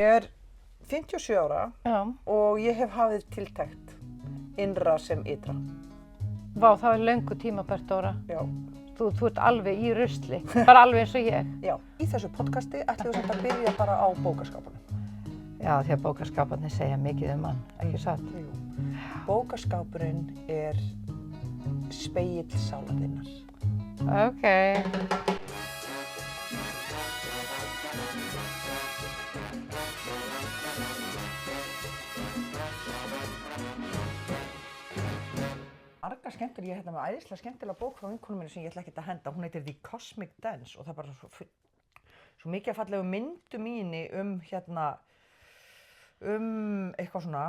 Ég 57 ára Já. og ég hef hafið tiltekt innra sem ytra. Vá, það löngu tímabært, Dóra. Já. Þú ert alveg í rusli, bara alveg eins og ég. Já. Í þessu podcasti ætlum við samt að byrja bara á bókaskápunum. Já, því að bókaskáparnir segja mikið mann, ekki satt? Jú. Bókaskápurinn spegill sálar þinnar. Okay. Margar skemmtilega, ég með æðislega skemmtilega bók frá vinkonum minni sem ég ætla ekkert að henda. Hún heitir The Cosmic Dance og það er bara svo mikið fallegu myndum í henni eitthvað svona.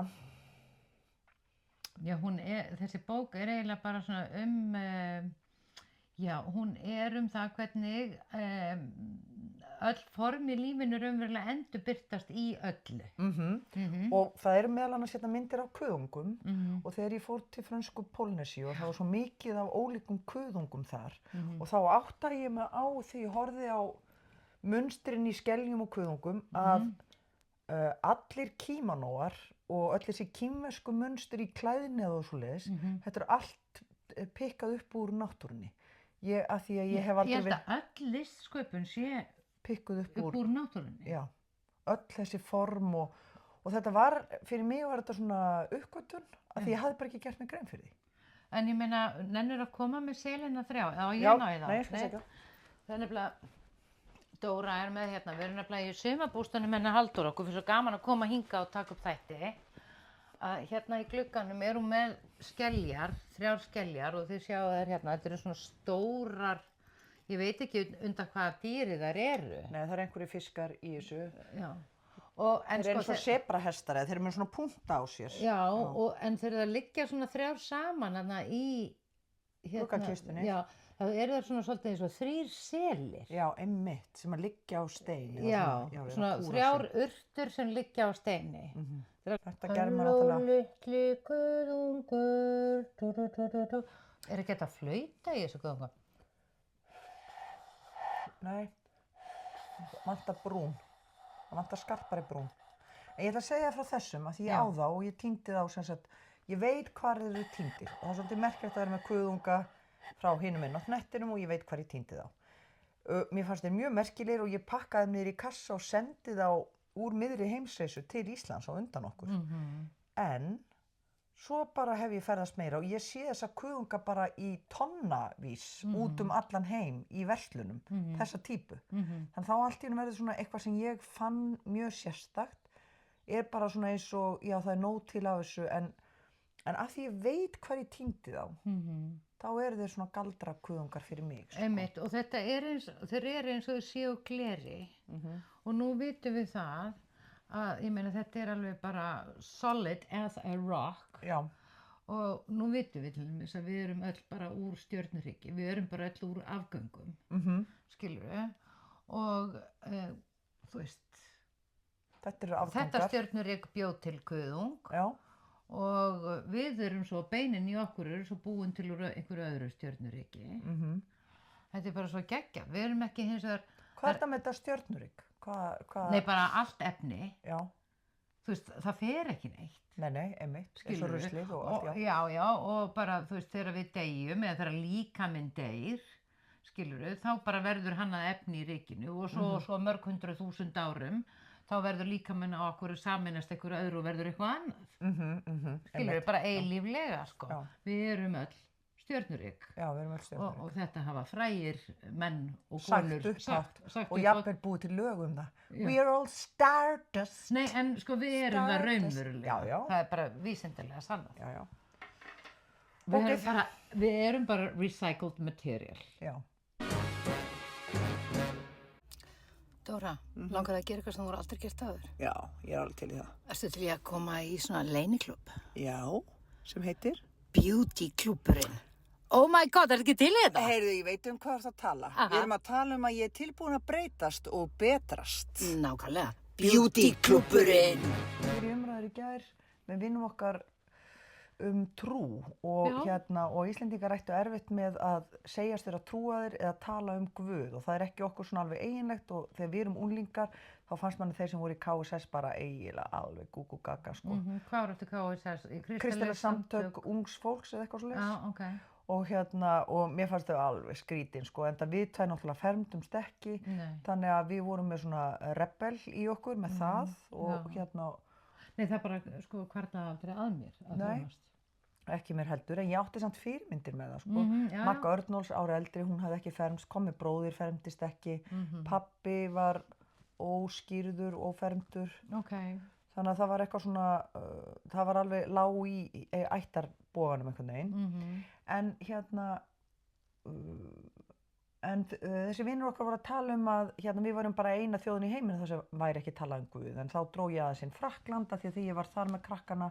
Já, þessi bók eiginlega bara svona hún það hvernig öll form í lífinu raunverulega endurbirtast í öllu. Og það eru meðal annars myndir af kuðungum og þegar ég fór til frönsku Pólnesíu og það var svo mikið af ólíkum kuðungum þar og þá áttaði ég mig á því ég horfði á munstrin í skeljum og kuðungum að allir kímanóar og öll þessi kínversku munstur í klæðni og svoleiðis, þetta allt pikkað upp úr náttúrunni. Ég held að öll listsköpun sé pikkuð upp úr náttúrunni. Já, öll þessi form og þetta var, fyrir mig var þetta svona uppgötvun af því ég hafði bara ekki gert mig grein fyrir því. En ég meina, nennir að koma með selina 3? Já, ég náði það. Nei, ég skal segja. Það nefnilega, Dóra með við erum nefnilega í sumarbústanum hennar Halldóra, okkur fyrir svo gaman að koma hingað og taka upp þætti. Að í glugganum hún með skeljar, 3 skeljar og þið sjáu þær þetta eru svona stórar, ég veit ekki undan hvaða dýri þær eru. Nei, það einhverju fiskar í þessu. Já. Þeir eru svo sebrahestar eða þeir eru með svona punta á sér. Já, en þeir eru að liggja svona 3 saman í gluggakistunni. Já, það eru það svona svolítið eins og 3 selir. Já, einmitt, sem að liggja á stein. Já, svona 3 urtur sem liggja á steini. Þetta gerði maður náttúrulega. Halló litli kuðungur, ekki þetta að flauta í þessu kuðungum? Nei, vantar brún. Það vantar skarpari brún. En ég ætla að segja frá þessum að því ég á þá og ég týndi þá sem sagt, ég veit hvar þeir eru týndir og það er svolítið merkilegt að vera með kuðunga frá hinum inn á hnettinum og ég veit hvar ég týndi þá. Mér fannst þeir mjög merkilegir og ég pakkaði þeim niður í kassa og sendi þá úr miðri heimsreisu til Íslands á undan okkur. En svo bara hef ég ferðast meira og ég sé þessa kuðunga bara í tonnavís út allan heim í verslunum, þessa típu. Þannig þá allt í einu verður svona eitthvað sem ég fann mjög sérstakt, bara svona eins og, já það nóg til af þessu, en af því ég veit hvar ég týndi þá, þá eru þeir svona galdra kuðungar fyrir mig. Sko. Einmitt, og þeir eru eins og þau séu gleri og nú vitum við það að, ég meina þetta alveg bara solid as a rock. Já. Og nú vitum við til dæmis að við erum öll bara úr stjörnuhryggi, við erum bara öll úr afgöngum, skilurðu, og þú veist, þetta stjörnuhrygg bjó til kuðung. Já. Og við erum svo, beinin í okkur eru svo búin til úr einhverju öðru stjörnuryggi. Þetta bara svo geggjað. Við erum ekki hins vegar... Hvað er þetta með þetta stjörnurygg? Nei, bara allt efni. Já. Þú veist, það fer ekki neitt. Nei, einmitt. Eins og ruslið og allt, já. Já, og bara, þú veist, þegar við deyjum, eða þegar líkaminn deyr, skilurðu, þá bara verður hann að efni í rygginu og svo mörg 100.000 árum, þá verður líkaminn á okkur saminast einhverju öðru og verður eitthvað annað. Skilurðu, bara eilíflega, sko. Já. Við erum öll stjörnurygg. Já, við erum öll stjörnurygg. Og þetta hafa frægir menn og konur sagt og jafnvel búið til lög það. We are all stardust. Nei, en sko við erum það raunverulega. Já. Það bara vísindalega sannað. Já. Við erum bara recycled material. Já. Dóra, langar að gera eitthvað sem þú voru aldrei gert áður? Já, ég alveg til í það. Ertu til í að koma í svona leyniklúbb? Já, sem heitir? Beauty-klúbburinn. Oh my god, er þetta ekki til í þetta? Heyrðu, ég veit hvað það tala. Við erum að tala að ég tilbúin að breytast og betrast. Nákvæmlega. Beauty-klúbburinn. Við erum umræður í gær með vinnum okkar trú og Já. og Íslendingar ættu erfitt með að segjast þeirra trúaðir eða tala Guð og það er ekki okkur svona alveg eiginlegt og þegar við erum unglingar þá fannst manni þeir sem voru í KSS bara eiginlega alveg gúgú gaga sko. Hvað var eftir KSS? Kristileg samtök ungs fólks eða eitthvað svoleiðis. Já, ok. Og mér fannst þau alveg skrítin sko, en við tvær náttúrulega fermdumst ekki, þannig að við vorum með svona rebel í okkur með það og Nei, það bara sko hvarflaði aldrei að mér að fermast. Ekki mér heldur, en ég átti samt fyrirmyndir með það sko. Magga Örnóls ári eldri, hún hafði ekki fermst, kommi bróðir fermdist ekki, pabbi var óskýrður og fermdur. Okay. Þannig að það var eitthvað svona, það var alveg lág í ættarboganum einhvern veginn. En en þessi vinur okkar voru að tala að við varum bara eina þjóðin í heiminu þar sem væri ekki talað Guð. En þá dró ég aðeins inn Frakkland af því að ég var þar með krakkana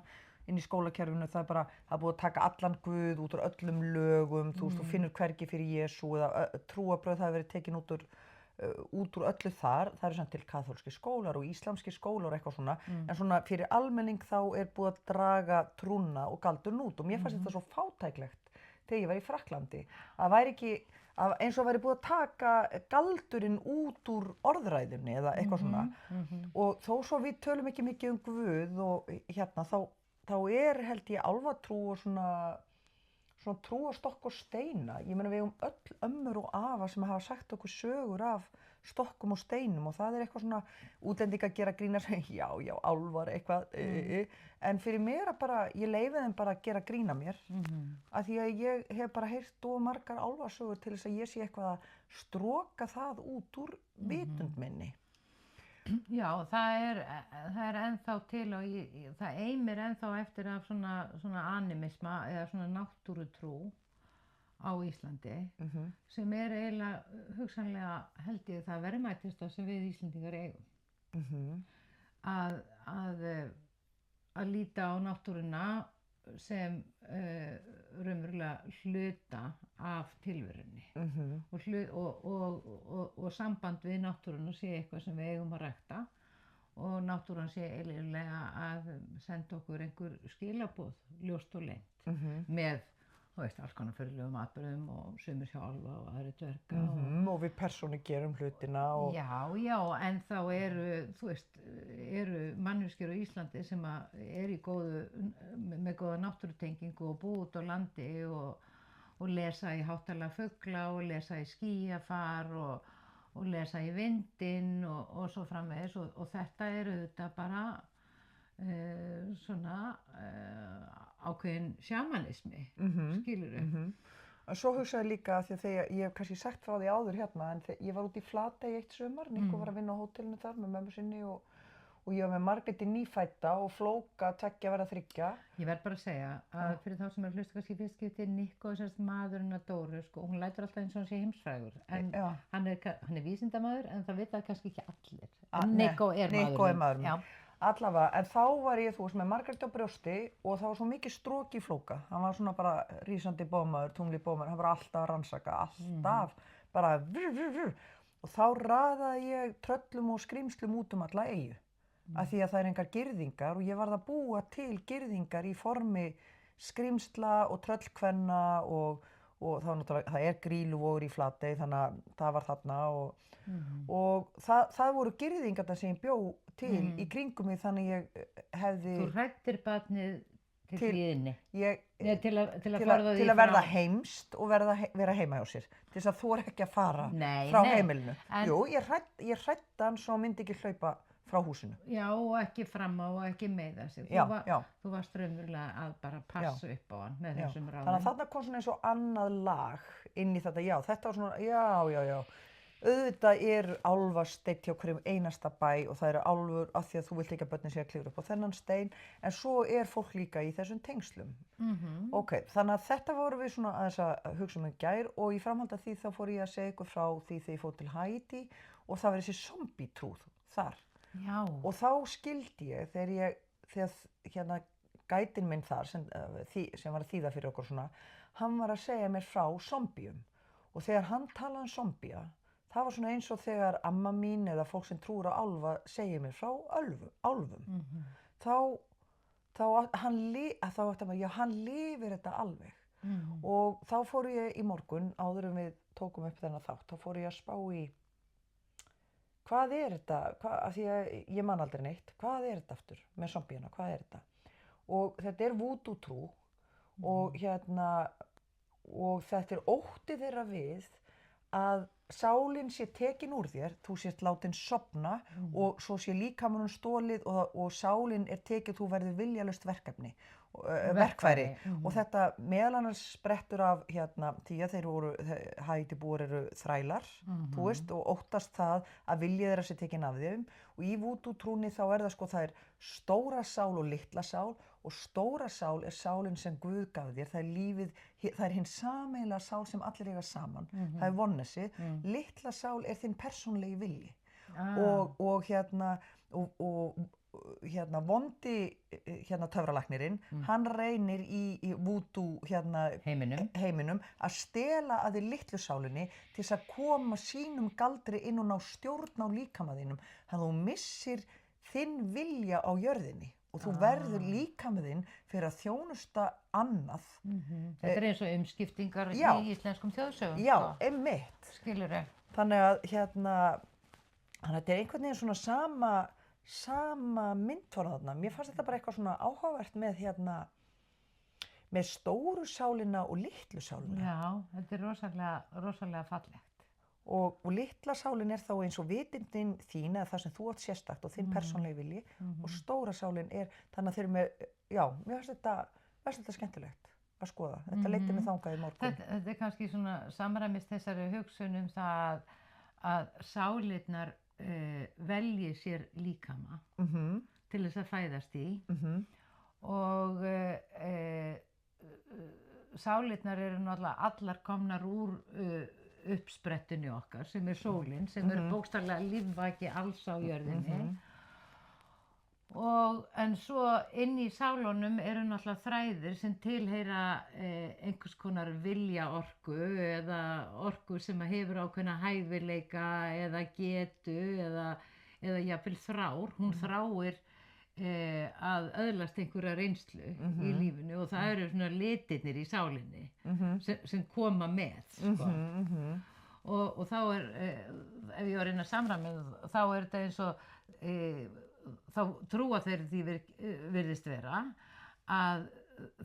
inn í skólakerfinu. Það er búið að taka allan Guð út úr öllum lögum, þú veist, þú finnur hvergi fyrir Jesú eða trúarbrögð það hefur verið tekin út úr öllu þar. Það eru samt til kaþólskir skólar og íslamskir skólar og eitthvað svona. En svona fyrir almenning þá er búið að draga trúna og galdurinn út og mér fannst þetta svo fátæklegt þegar ég var í Frakklandi. Það væri ekki, eins og væri búið að taka galdurinn út úr orðræðunni eða eitthvað svona. Og þó svo við tölum ekki mikið Guð og þá held ég álfatrú og svona trú á stokk og steina. Ég meina við eigum öll ömmur og afa sem hafa sagt okkur sögur af stokkum og steinum og það er eitthvað svona útlendingar gera grín að segja já, álfar eitthvað en fyrir mér ég leyfi þeim bara að gera grín að mér af því að ég hef bara heyrt of margar álfasögur til þess að ég sé eitthvað að stroka það út úr vitund minni. Já, það er ennþá til og það eimir ennþá eftir af svona animisma eða svona náttúrutrú á Íslandi sem eiginlega hugsanlega held ég það verðmætista sem við Íslendingar eigum. Að líta á náttúruna sem raunverulega hluta af tilverunni og samband við náttúruna sé eitthvað sem við eigum að rækta og náttúran sé eiginlega að senda okkur einhver skilaboð ljóst og leynt með alls konar fyrirlegum atburðum og sumir hjálfa og aðrir dverga og við persónu gerum hlutina og Já, en þá eru manneskjur á Íslandi sem eru með góða náttúrutengingu og búa út á landi og lesa í háttalega fugla og lesa í skýjafar og lesa í vindinn og svo framvegis og þetta auðvitað bara svona ákveðin sjamanismi, skilurðu. Svo hugsaði líka því að þegar ég hef kannski sagt frá því áður en ég var út í Flatey eitt sumar, Nikko var að vinna á hótelinu þar með mömmu sinni og ég var með Margréti nýfædda og Flóka 2 verða 3. Ég verð bara að segja að fyrir þá sem hlusta kannski fyrst skipti Nikko maðurinn að Dóru hún lætur alltaf eins og hann sé heimsfrægur en hann er vísindamaður en það vita kannski ekki allir. Nikko er maðurinn. Allavega, en þá var ég með Margréti á brjósti og það var svo mikið strók í Flóka. Hann var svona bara rísandi bómaður, tungli bómaður, hann var alltaf að rannsaka, alltaf, bara vrr. Og þá raðaði ég tröllum og skrímslum út alla eyju. Af því að það engar girðingar og ég varð að búa til girðingar í formi skrímsla og tröllkvenna og það Grýluvogur í Flatey, þannig að það var þarna og það voru girðingarnar sem ég bjó til í kringum mig þannig ég hefði... Þú hræddir barnið til hlýðinni? Til að verða heimst og vera heima hjá sér. Til þess að þú ekki að fara frá heimilinu. Jú, ég hræddi hann svo myndi ekki hlaupa frá húsinu. Já, og ekki fram á og ekki meiða sig. Þú varst raunverulega að bara passa upp á hann með þessum ráðum. Þannig að þarna kom svona eins og annað lag inn í þetta, þetta var svona, já. Auðvitað álfasteinn hjá hverjum einasta bæ og það eru álfur af því að þú vilt ekki að börnin sé að klifra upp á þennan stein en svo fólk líka í þessum tengslum. Ok, þannig að þetta voru við svona aðeins að hugsa gær og í framhaldi af því þá fór ég að segja ykkur frá því þegar ég fór til Haítí og það var þessi zombie-trúð þar. Já. Og þá skildi ég þegar gætinn minn þar sem var að þýða fyrir okkur svona, hann var að segja mér frá zombium og þegar hann talaði zombía það var svona eins og þegar amma mín eða fólk sem trúir á álfa segir mér frá álfum. hann lifir þetta alveg. Og þá fór ég í morgun, áður en við tókum upp þennan þátt, þá fór ég að spá í hvað þetta, af því að ég man aldrei neitt, hvað þetta aftur með zombíuna, hvað þetta? Og þetta voodoo trú og og þetta ótti þeirra við að sálin sé tekin úr þér, þú sést látin sofna og svo sé líkamanum stolið og sálin tekin, þú verður viljalaust verkefni. Verkfæri. Og þetta meðal annars sprettur af því að Haítibúar eru þrælar, þú veist, og óttast það að vilja þeirra sé tekin af þeim og í voodoo trúnni þá það sko, það stóra sál og litla sál og stóra sál sálin sem Guð gaf þér, það lífið, það hinn sameiginlega sál sem allir eiga saman, það vonnesið, litla sál þinn persónulegi vilji og vondi töfralæknirinn, hann reynir í voodoo heiminum að stela að þér litlu sálinni til þess að koma sínum galdri inn og ná stjórn á líkama þínum, þannig að þú missir þinn vilja á jörðinni og þú verður líkama þinn fyrir að þjónusta annað. Þetta eins og umskiptingar í íslenskum þjóðsögum. Já, einmitt. Skilurðu. Þannig að þetta einhvern veginn svona sama myndform þarna. Mér fannst þetta bara eitthvað svona áhugavert með stóru sálina og litlu sálina. Já, þetta rosalega fallegt. Og litla sálin þá eins og vitundin þín eða það sem þú átt sérstakt og þinn persónulegi vilji og stóra sálin þannig að þeir með, mér fannst þetta skemmtilegt að skoða. Þetta leiddi mig þangað í morgun. Þetta kannski svona samræmist þessari hugsun það að sálirnar velji sér líkama til þess að fæðast í og sálirnar eru náttúrulega allar komnar úr uppsprettinu okkar sem sólin, sem bókstaflega lífvaki alls á jörðinni en svo inn í sálunum eru náttúrulega þræðir sem tilheyra einhvers konar viljaorku eða orku sem hefur ákveðna hæfileika eða getu eða jafnvel þrár, hún þráir að öðlast einhverja reynslu í lífinu og það eru svona litirnir í sálinni sem koma með sko. Og þá ef ég var inn að samræmi þá þetta eins og þá trúa þeir því virðist vera að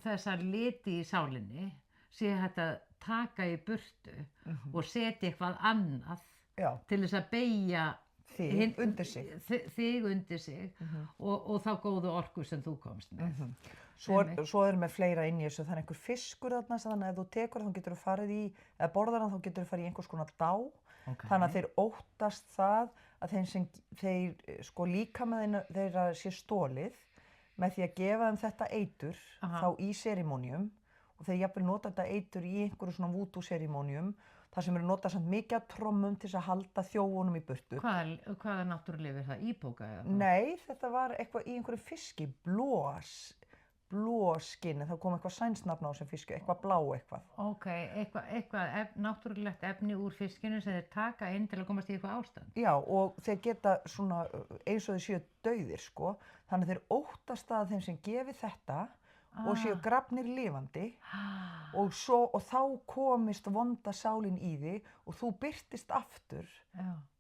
þessar liti í sálinni sé hægt að taka í burtu og setja eitthvað annað til þess að beygja þig undir sig og þá góðu orku sem þú komst með. Svo með fleira inn í þessu, það einhver fiskur þarna, þannig að ef þú tekur þá getur þú farið í, eða borðar hann þá getur þú farið í einhvers konar dá, þannig að þeir óttast það að þeir sko líkama þeirra sé stolið með því að gefa þeim þetta eitur þá í serimónium og þeir jafnvel nota þetta eitur í einhverju svona voodoo serimónium þar sem eru notað samt mikið af trommum til þess að halda þjófunum í burtu. Hvaða náttúrulyf það? Íbóka eða? Nei, þetta var eitthvað í einhverju fiski, blóskinn, það kom eitthvað sænsnafn á sem fiski, eitthvað blá eitthvað. Ok, eitthvað náttúrulegt efni úr fiskinu sem þeir taka inn til að komast í eitthvað ástand. Já, og þeir geta svona eins og þeir séu dauðir, sko, þannig þeir óttast að þeim sem gefi þetta og séu grafnir lifandi og þá komist vonda sálin í þig og þú birtist aftur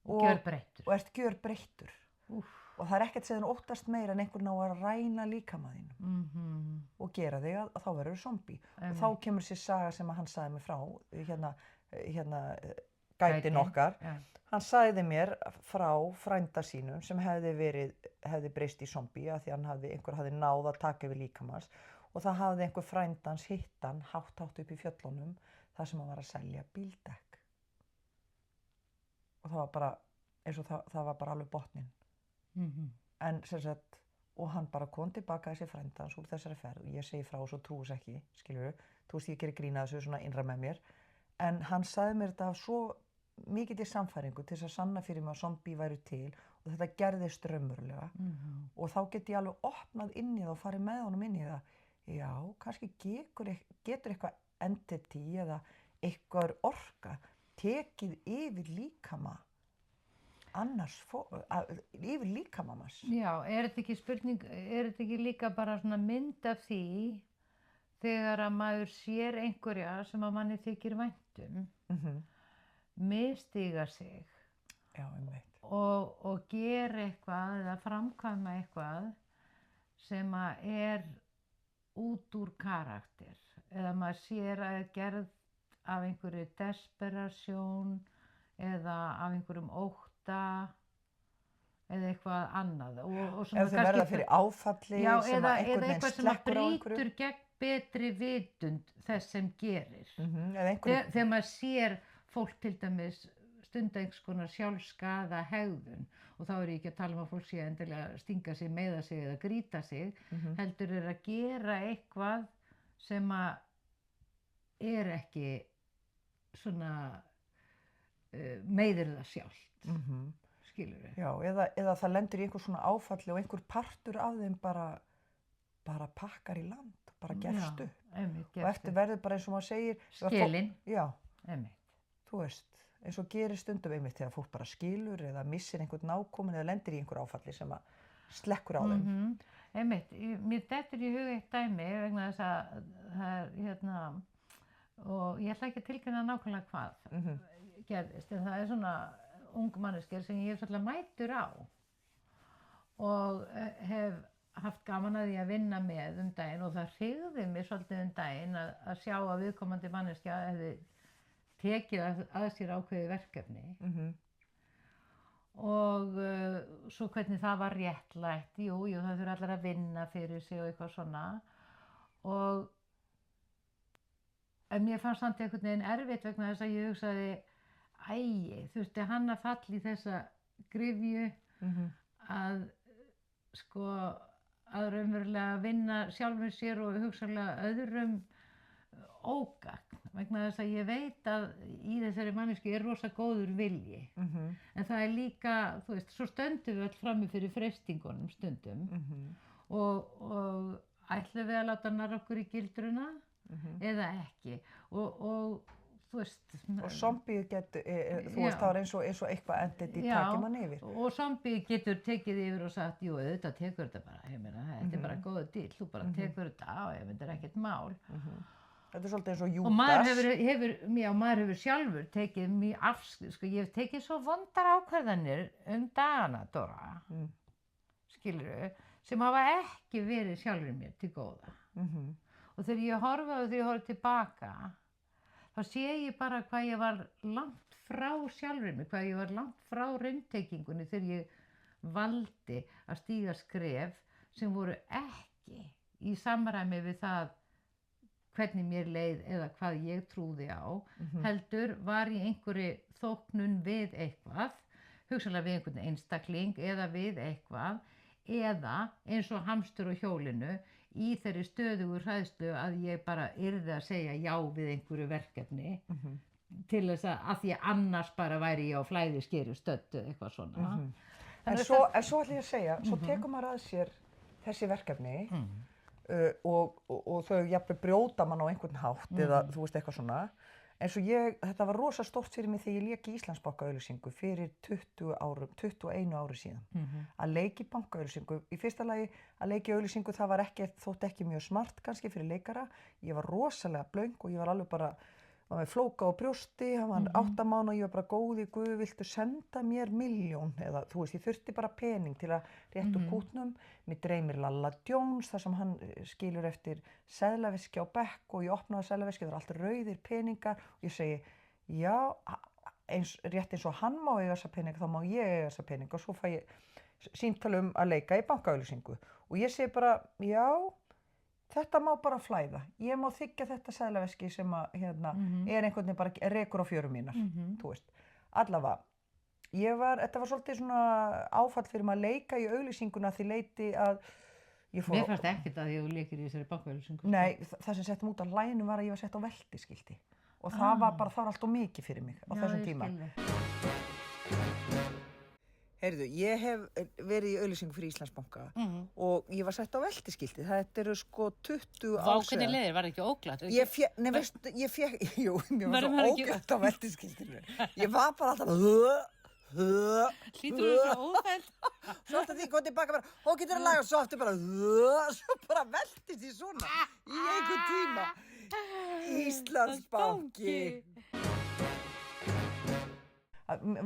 og ert gjörbreyttur og það ekkert sem þú óttast meira en einhvern á að ræna líkama þínum og gera þig að þá verður zombie og þá kemur sér saga sem að hann sagði mig frá gætin okkar hann sagði mér frá frænda sínum sem hefði breyst í zombie af því að einhver hafði náð að taka yfir líkamans og það hafði einhver frændans hitt hann hátt upp í fjöllunum þar sem hann var að selja bíldekk. Og það var bara, eins og það var bara alveg botninn. En sem sagt, og hann bara kom tilbaka þessi frændans úr þessari ferð og ég segi frá og svo trúis ekki, skilurðu, þú veist ég gerir grín að þessu svona innra með mér, en hann sagði mér þetta svo mikið til samfæringu til þess að sanna fyrir mig að zombie væru til og þetta gerðist raunverulega og þá get ég alveg opnað inn í það og farið með honum inn í það. Já, kannski getur eitthvað entity eða eitthvað orka tekið yfir líkama annars, yfir líkamans. Já, er þetta ekki spurning, er þetta ekki líka bara svona mynd af því þegar að maður sér einhverja sem að manni þykir væntum, misstíga sig Já, einmitt. og gera eitthvað eða framkvæma eitthvað sem að er út úr karakter eða maður sér að er gerð af einhverju desperasjón eða af einhverjum ótta eða eitthvað annað og sem Ef þau verða fyrir áfalli já, sem eða að einhvern veginn eitthvað sem að slekkur á einhverju. brýtur gegn betri vitund þess sem gerir. Eða einhverju, Þegar maður sér fólk til dæmis stunda einhvers konar sjálfskaða hegðun og þá er ég ekki að tala um að fólk sé endilega stinga sig, meiða sig eða grýta sig, heldur er að gera eitthvað sem að er ekki svona meiðir það sjálft, skilur við. já, eða það lendir í einhver svona áfalli og einhver partur af þeim bara pakkar í land, bara gefst upp. Einmitt, Og eftir verður bara eins og maður segir. skilin, Já, einmitt. þú veist, eins og gerir stundum einmitt þegar fólk bara skilur eða missir einhvern nákominn eða lendir í einhver áfalli sem að slekkur á þeim. Einmitt, mér dettur í hug eitt dæmi vegna þess að það er og ég ætla ekki að tilkynna nákvæmlega hvað gerðist, en það er svona ung manneskja sem ég hef svolítið mætur á og hef haft gaman að því að vinna með daginn og það hrygði mig svolítið daginn að sjá að viðkomandi manneskja hefði tekið að sér ákveðið verkefni og svo hvernig það var réttlætt, jú, það þurfa allir að vinna fyrir sig og eitthvað svona en mér fannst samt einhvern veginn erfitt vegna þess að ég hugsaði þurfti hann að falla í þessa gryfju að að raunverulega vinna sjálfum sér og hugsanlega öðrum ógagn vegna þess að ég veit að í þessari mannesku er rosa góður vilji en það er líka, þú veist, svo stöndum við öll frammi fyrir freistingunum stundum og ætlum við að láta narra okkur í gildruna eða ekki og þú veist og zombie getur, þú veist, það var eins og eitthvað entity takir mann yfir og zombie getur tekið yfir og sagt jú, auðvitað tekur þetta bara, ég meina, þetta er bara góður díl, þú bara tekur þetta á, ég meina, þetta er ekkert mál þetta er svolítið eins og Júdas og maður hefur sjálfur tekið mjög afskrift, ég hef tekið svo vondar ákvarðanir dagana, Dóra skilurðu, sem hafa ekki verið sjálfur mér til góða og þegar ég horfi tilbaka þá sé ég bara hvað ég var langt frá sjálfur mér, hvað ég var langt frá rauntekingunni þegar ég valdi að stíga skref sem voru ekki í samræmi við það hvernig mér leið eða hvað ég trúði á, heldur var í einhverju þóknun við eitthvað, hugsanlega við einhvern einstakling eða við eitthvað, eða eins og hamstur á hjólinu í þeirri stöðugu hræðslu að ég bara yrði að segja já við einhverju verkefni til þess að því annars bara væri ég á flæðiskeru stöddu eitthvað svona. En svo ætla ég að segja, svo tekur maður að sér þessi verkefni og þau jafnvel brjóta mann á einhvern hátt eða þú veist eitthvað svona. En svo þetta var rosa stórt fyrir mig þegar ég lék í Íslandsbankaauglýsingu fyrir 21 ári síðan. Að leika í bankaauglýsingu, í fyrsta lagi að leika í auglýsingu það var þótt ekki mjög smart kannski fyrir leikara. Ég var rosalega blöng og ég var alveg bara var með flóka á brjósti, hann var 8 mánaða og ég var bara góði, Guð, viltu senda mér 1.000.000 eða þú veist, ég þurfti bara pening til að rétta úr kútnum. Mér dreymir Lalla Jones þar sem hann skilur eftir seðlaveski á bekk og ég opnaði seðlaveski, það er allt rauðir peningar og ég segi, já, rétt eins og hann má eiga þessa peninga, þá má ég eiga þessa peninga og svo fæ ég símtal að leika í bankaauglýsingu og ég segi bara, já, þetta má bara flæða. Ég má þiggja þetta seðlaveski sem að er einhvern veginn bara rekur á fjörum mínar, þú veist. Allavega, þetta var svolítið svona áfall fyrir maður að leika í auglýsinguna því leiti að Mér fannst ekkert að ég leikir í þessari bankaauglýsingu. Nei, það sem settum út á hlæðinu var að ég var sett á veltiskilti og það var alltaf mikið fyrir mig á þessum tíma. Heyrðu, ég hef verið í auglýsingu fyrir Íslandsbanka og ég var sett á veltiskilti. Þetta eru sko 20 ár síðan. Hvernig leiðir, var það ekki óglatt? Jú, mér var svo óglatt á veltiskiltinu. Ég var bara alltaf Hlýtur þú svo óþæld? Svo alltaf því kom tilbaka bara, og getur að laga, svo aftur bara, svo bara veltist ég svona í einhvern tíma. Íslandsbanki.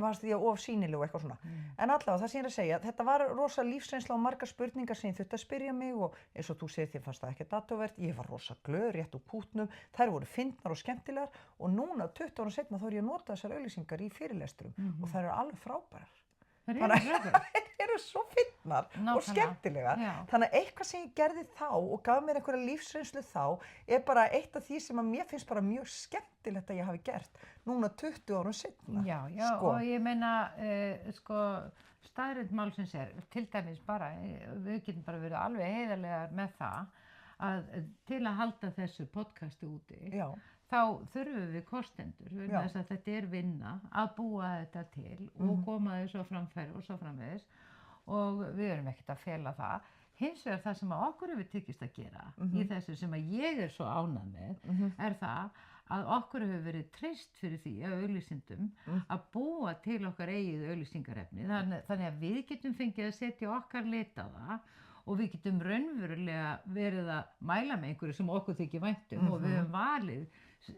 Varst því að of sýnileg og eitthvað svona. En allavega það sem ég er að segja, þetta var rosa lífsreynsla og margar spurningar sem ég þurfti að spyrja mig og eins og þú segir þér fannst það ekkert athugavert, ég var rosa glöð rétt úr pútnum, þær voru fyndnar og skemmtilegar og núna 20 árum seinna þá er ég að nota þessar auglýsingar í fyrirlesturum og þær eru alveg frábærar. Þær eru svo fyndnar og skemmtilegar. Þannig að eitthvað sem ég gerði þá og gaf mér einhverja lífsreynslu þá er bara eitt af því sem að mér finnst bara mjög skemmtilegt að ég hafi gert núna 20 árum seinna. Já, og ég meina, staðreynd málsins er, til dæmis bara, við getum bara verið alveg heiðarlegar með það að til að halda þessu podcasti úti, þá þurfum við kostendur, vegna þess að þetta er vinna að búa þetta til og koma þessu á framfæri og svo framvegis og við erum ekkert að fela það. Hins vegar það sem að okkur hefur tekist að gera í þessu sem að ég er svo ánægð með er það að okkur hefur verið treyst fyrir því að auglýsendum að búa til okkar eigið auglýsingarefni þannig að við getum fengið að setja okkar lit á það og við getum raunverulega verið að mæla með einhverju sem okkur þykir vænt og við höfum valið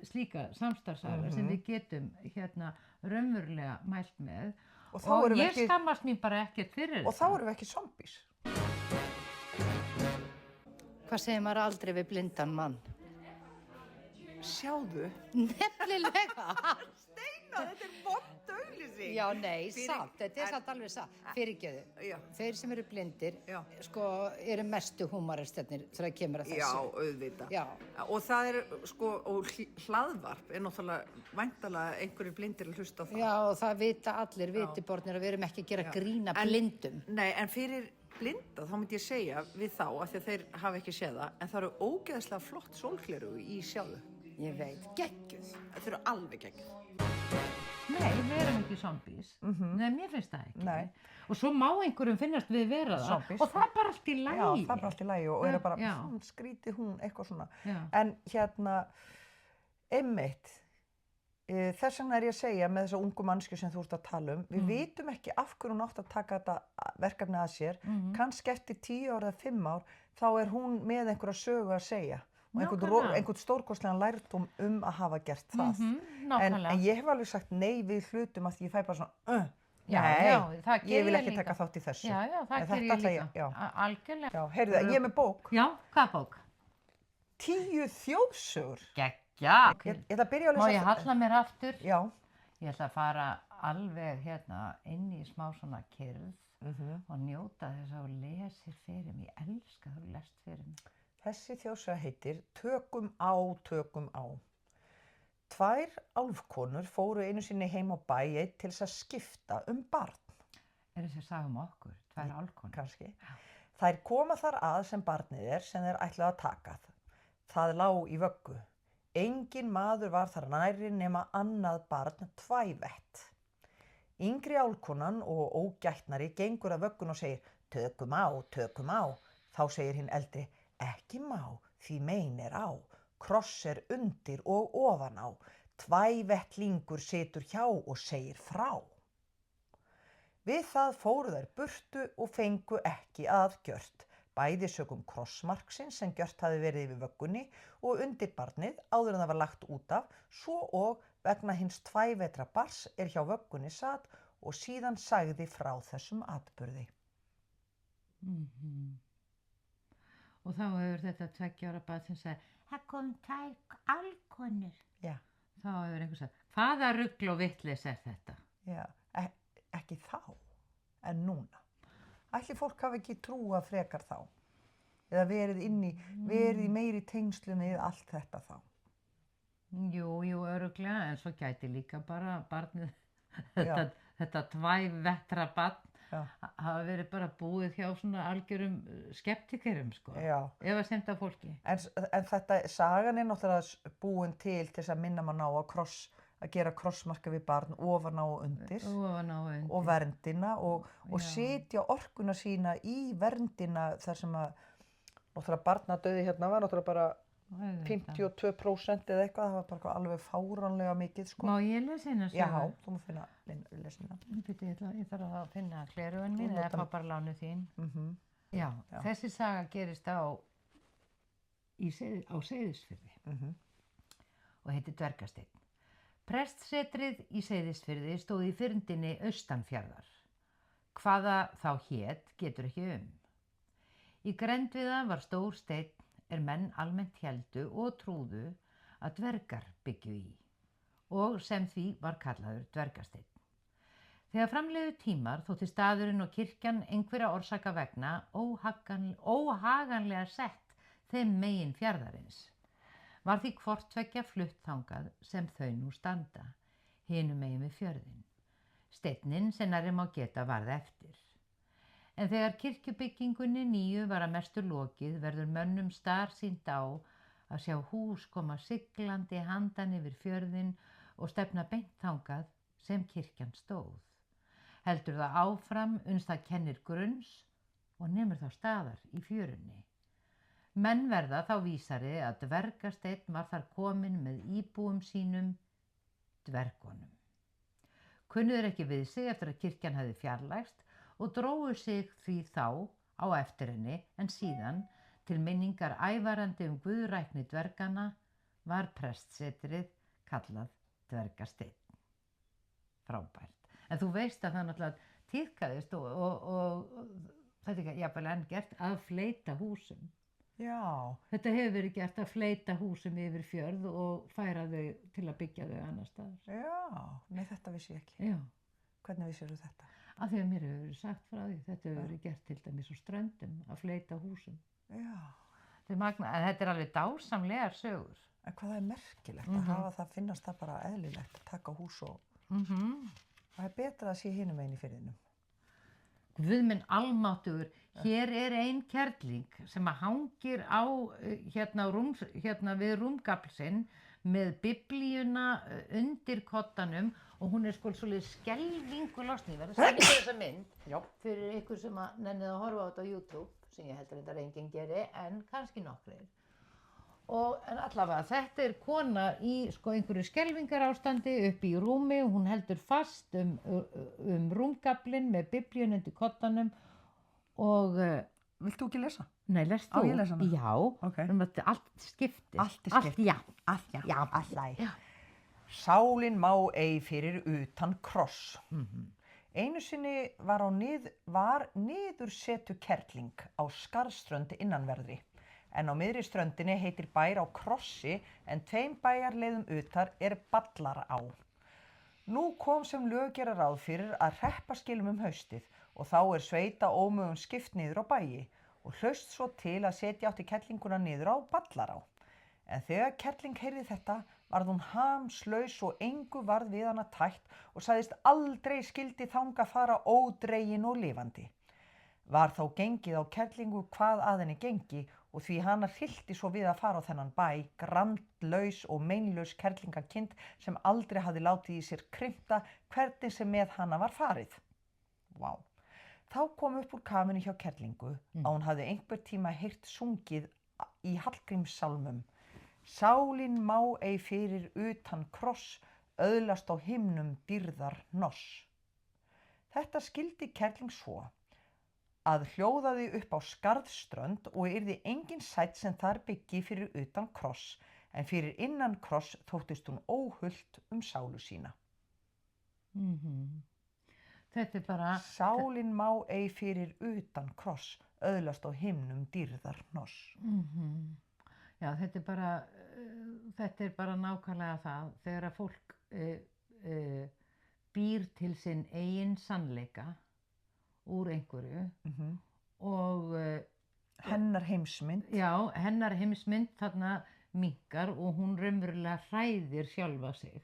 slíka samstarfsaðilar sem við getum raunverulega mælt með og ég skammast mín bara ekkert fyrir þetta. Og þá erum við ekki zombies. Hvað segir maður aldrei við blindan mann? Sjáðu. Nefnilega. Steina, þetta er vond auglýsing. Já, nei, samt, þetta er samt alveg satt. Fyrirgefðu. Þeir sem eru blindir, eru mestu húmoristjarnir þegar það kemur að þessu. Já, auðvitað. Já. Og það er, og hlaðvarp er náttúrulega væntanlega einhverjir blindir að hlusta á það. Já, og það vita allir vitibornir að við erum ekki að gera grína blindum. Nei, en fyrir blinda, þá myndi ég segja við þá, af því að þeir hafa ekki séð það, en það eru ógeðslega flott sólglerugu í sjáðu. Ég veit, geggjuð. Það eru alveg geggjuð. Nei, við erum ekki zombies. Nei, mér finnst það ekki. Nei. Og svo má einhverjum finnast við vera það. Zombies. Og það er bara allt í lagi. Já, það er bara allt í lagi og eru bara, skrítið hún, eitthvað svona. Já. En einmitt, þess vegna er ég að segja með þessa ungu manneskju sem þú ert að tala um, við vitum ekki af hverju hún átt að taka þetta verkefni að sér, kannski eftir 10 ár eða 5 ár, þá er hún með einhverja sögu að segja og einhvern stórkostlegan lærdóm að hafa gert það. En ég hef alveg sagt nei við hlutum að því ég fæ bara svona, nei, ég vil ekki taka þátt í þessu. Já, það gerir ég líka, algjörlega. Já, heyrðu, ég er með bók. Já, hvað bók? 10 þjóðsögur. Já, ég ætla að byrja að lesa. Má ég halla mér aftur? Já. Ég ætla að fara alveg inn í smá svona kyrrð og njóta þess að þú lesir fyrir mig. Ég elska að þú lest fyrir mig. Þessi þjóðsaga heitir Tökum á, tökum á. 2 álfkonur fóru einu sinni heim á bæ til þess að skipta barn. Er þessi saga okkur? 2 álfkonur? Kannski. Þær koma þar að sem barnið sem þeir ætlaðu að taka. Það lá í vöggu. Engin maður var þar nærri nema annað barn tvævett. Yngri álfkonan og ógætnari gengur að vöggun og segir tökum á, tökum á. Þá segir hinn eldri ekki má, því mein á. Kross undir og ofan á. Tvævettlingur situr hjá og segir frá. Við það fóru þær burtu og fengu ekki að gjört. Bæði sögum krossmarksins sem gjört hafi verið yfir vöggunni og undir barnið áður en það var lagt út af, svo og vegna hins 2 vetra barns hjá vöggunni sat og síðan sagði frá þessum atburði. Og þá hefur þetta 2 ára barn sem sagði, það kom 2 álfkonur. Já. Þá hefur einhver sagt, hvaða rugl og vitleysa er þetta? Já, ekki þá, en núna. Ætli fólk hafi ekki trúað frekar þá. Eða verið í meiri tengslum við allt þetta þá. Jú, örugglega, en svo gæti líka bara barnið, þetta 2 vetra barn, hafa verið bara búið hjá svona algjörum skeptikerum, sko. Já. Eða senda fólki. En þetta, sagan er náttúrulega búin til þess að minna mann á að gera krossmarka við barn ofan á og undir og verndina og setja orkuna sína í verndina þar sem að náttúrulega barnadauði var náttúrulega bara auðvitað. 52% eða eitthvað, það var bara eitthvað alveg fáránlega mikið, sko. Má ég lesa hérna sögu? Já, þú má finna lesina. Ég þarf að finna gleraugun mín eða fá bara lánu þín. Já, þessi saga gerist á Seyðisfirði og heitir Dvergasteinn. Prestsetrið í Seyðisfirði stóð í fyrndinni austanfjarðar. Hvaða þá hét getur ekki Í grennd við það var stór steinn menn almennt héldu og trúðu að dvergar byggju í og sem því var kallaður Dvergasteinn. Þegar framleiðu tímar þótti staðurinn og kirkjan einhverja orsaka vegna óhaganlega sett þeim megin fjarðarins. Var því hvort tveggja flutt þangað sem þau nú standa, hinum megin við fjörðinn. Steinninn sem nærri má geta varð eftir. En þegar kirkjubyggingunni nýju var að mestu lokið verður mönnum starsýnt á að sjá hús koma siglandi handan yfir fjörðinn og stefna beint þangað sem kirkjan stóð. Heldur það áfram uns það kennir grunns og nemur þá staðar í fjörunni. Menn verða þá vísari að Dvergasteinn var þar kominn með íbúum sínum, dvergunum. Kunnuður ekki við sig eftir að kirkjan hefði fjarlægst og drógu sig því þá á eftir henni en síðan til minningar ævarandi guðrækni dvergana var prestsetrið kallað Dvergasteinn. Frábært. En þú veist að það náttúrulega tíðkaðist og þetta er jafnvel enn gert að fleyta húsum. Já. Þetta hefur verið gert að fleyta húsum yfir fjörð og færa þau til að byggja þau annar staðar. Já, nei þetta vissi ég ekki. Já. Hvernig vissirðu þetta? Af því að mér hefur verið sagt frá því. Þetta hefur verið gert til dæmis á ströndum að fleyta húsum. Já. Þetta er magna, en þetta er alveg dásamlegar sögur. En hvað það er merkilegt að hafa það, finnast það bara eðlilegt að taka hús og það er betra að sé hinum einn í firðinum. Guð minn almáttugur, hér er ein kerling sem að hangir á hérna við rúmgaflsinn með biblíuna undir koddanum og hún er sko svolítið skelfingu lostin. Ég verð að segja þessa mynd fyrir ykkur sem að nennið að horfa á þetta á YouTube, sem ég heldur þetta enginn geri, en kannski nokkrir. En allavega, þetta er kona í sko einhverju skelfingarástandi upp í rúmi og hún heldur fast rúmgaflinn með biblíun undir koddanum og... Vilt þú ekki lesa? Nei, lest þú? Á ég lesa hana? Já, Okay. Allt skiptir. Allt er skipt. Allt læg. Sálin má ei fyrir utan kross. Einu sinni var niðursetu kerling á Skarðströnd innanverðri. En á miðri ströndinni heitir bær á Krossi en 2 bæjarleiðum utar Ballará. Nú kom sem lög gera ráð fyrir að hreppaskilum haustið og þá sveita ómögum skipt niður á bæi og hlaust svo til að setja átti kerlinguna niður á Ballará. En þegar kerling heyrði þetta varð hún hamslaus og engu varð við hana tætt og sagðist aldrei skyldi þanga fara ódregin og lifandi. Var þá gengið á kerlingu hvað að henni gengi og því hana hryllti svo við að fara á þennan bæ, grandlaus og meinlaus kerlingakind sem aldrei hafði látið í sér krymta hvernig sem með hana var farið. Vá. Þá kom upp úr kafinu hjá kerlingu að hún hafði einhver tíma heyrt sungið í Hallgrímssálmum. Sálin má ei fyrir utan kross, öðlast á himnum dýrðar hnoss. Þetta skildi kerling svo að hljóðaði upp á Skarðströnd og yrði engin sætt sem þar byggi fyrir utan kross, en fyrir innan kross þóttist hún óhult sálu sína. Þetta er bara... Sálin má ei fyrir utan kross, öðlast á himnum dýrðar hnoss. Já, þetta er bara nákvæmlega það, þegar að fólk býr til sinn eigin sannleika úr einhverju og hennar heimsmynd. Já, hennar heimsmynd þarna minnkar og hún raunverulega hræðir sjálfa sig,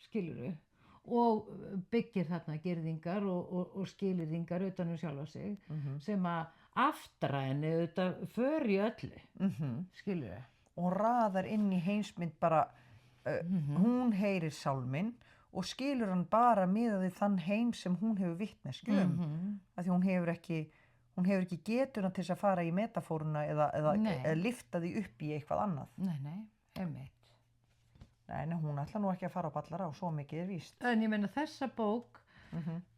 skilurðu, og byggir þarna girðingar og skilyrðingar utan sjálfa sig sem að aftra henni auðvitað för í öllu, skilurðu. Og raðar inn í heimsmynd bara, hún heyrir sálminn og skilur hann bara miðað við þann heim sem hún hefur vitneskju af því hún hún hefur ekki getuna til þess að fara í metafóruna eða Nei. lyfta því upp í eitthvað annað. Nei, einmitt. Nei, hún ætla nú ekki að fara á ballara og svo mikið víst. En ég meina þessa bók,